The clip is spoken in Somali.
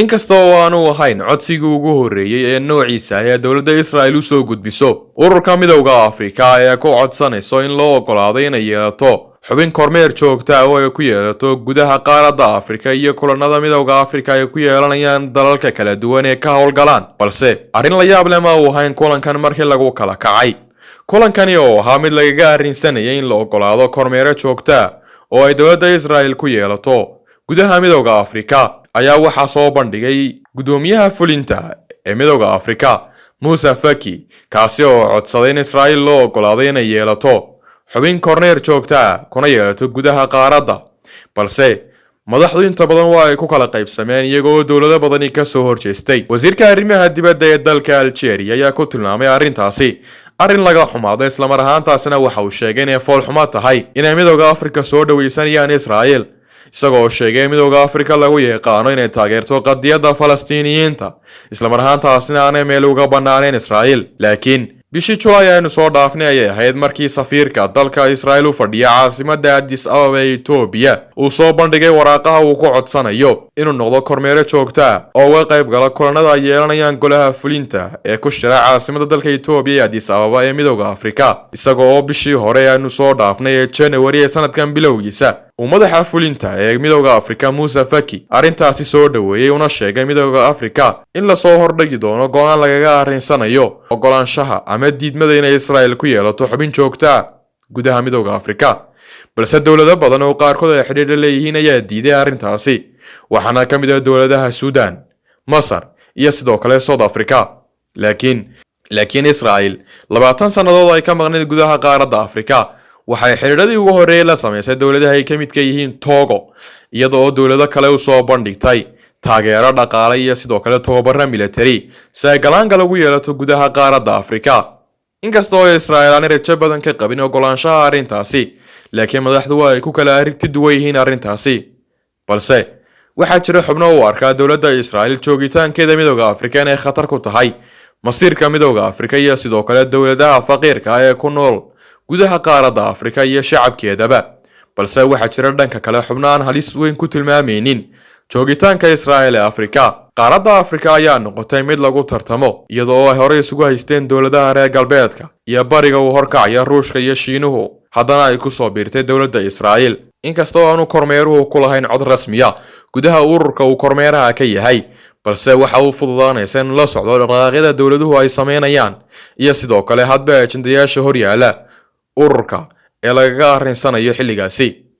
inkastoo aanu ahayn codsigii ugu horeeyay ee noociisa ee dowladda Israa'iil u soo gudbiso ururka midowga Afrika ayaa ku codsanayso in loo ogolaado inay yeelato xubin kormeer joogta ah oo ay ku yeelato gudaha qaaradda Afrika iyo kulanada midowga Afrika ay ku yeelanayaan dalalka kala duwan ee ka howlgalaan balse arrin la yaab leh ma uu ahayn kulankan markii lagu kala kacay kulankani oo ahaa mid lagaga arrinsanayay in la ogolaado kormeer joogta ah oo ay dowladda Israa'iil ku yeelato gudaha midowga Afrika ayaa waxa soo bandhigay gudoomiyaha fulinta ee midowga Afrika Musa Faki kaasi oo codsaday in Israa'iil loo ogolaado inay yeelato xubin korneer joogta ah kuna yeelato gudaha qaaradda balse madaxdu inta badan waa ay ku kala qaybsameen iyagoo dawlado badani ka soo horjeestay wasiirka arrimaha dibadda ee dalka Algeria ayaa ku tilmaamay arrintaasi arrin laga xumaado isla mar ahaantaasina waxa uu sheegay in fool xumo tahay inay midowga Afrika soo dhaweysanayaan Israa'iil isagoo sheegay midowga Afrika lagu yaqaano inay taageerto qadiyadda Falastiiniyiinta isla mar ahaantaasina aanay meel uga banaaneen Israa'iil laakiin bishii July aynu soo dhaafnay ayay ahayd markii safiirka dalka Israa'iil u fadhiya caasimadda Addis Ababa ee Ethiopia uu soo bandhigay waraaqaha uu ku codsanayo inuu noqdo kormeer joogto ah oo uga qayb gala kulanada ay yeelanayaan golaha fulinta ee ku shira caasimadda dalka Ethiopia ee Addis Ababa ee midowga Afrika isagoo bishii hore aynu soo dhaafnay ee January ee sanadkan bilowgiisa madaxa fulinta ee midowga Afrika Musa Faki arrintaasi soo dhaweeyay una sheegay midowga Afrika in la soo hordhigi doono go'aan lagaga arrinsanayo ogolaanshaha ama diidmada in Israa'iil ku yeelato xubin joogto ah gudaha midowga Afrika balse dawlado badan oo qaarkood ay xiriir leeyihiin ayaa diiday arrintaasi waxaana ka mid ah dawladaha Suudaan, Masar iyo sidoo kale South Africa laakiin Israa'iil 20 sanadood ay ka maqnayd gudaha qaaradda Afrika waxay xiriiradii ugu horeeyay la sameysay dawladaha ay ka mid ka yihiin Togo iyadoo dawlado kale u soo bandhigtay taageero dhaqaale iyo sidoo kale tababar military si ay galaangal ugu yeelato gudaha qaaradda Afrika inkastoo Israa'iil aan rajo badan ka qabin ogolaanshaha arrintaasi laakiin madaxdu ay ku kala aragti duwan yihiin arrintaasi balse waxa jira xubno u arka dawladda Israa'iil joogitaankeeda midowga Afrika inay khatar ku tahay masiirka midowga Afrika iyo sidoo kale dawladaha faqiirka ah ee ku nool gudaha qaaradda Afrika iyo shacabkeedaba balse waxa jira dhanka kale xubnaan halis weyn ku tilmaameenin joogitaanka Israa'iil ee Afrika qaaradda Afrika ayaa noqotay mid lagu tartamo iyadoo ay hore isugu haysteen dawladaha reer galbeedka iyo bariga u horkacaya Ruushka iyo Shiinuhu haddana ay ku soo biirtay dawladda Israa'iil inkastoo aanu kormeeruhu ku lahayn cod rasmi ah gudaha ururka uu kormeeraha ka yahay balse waxa uu fududaanaysa in la socdo dhaqaaqyada dawladuhu ay sameynayaan iyo sidoo kale hadba ajendayaasha hor yaala ururka ee lagaga arrinsanayo xilligaasi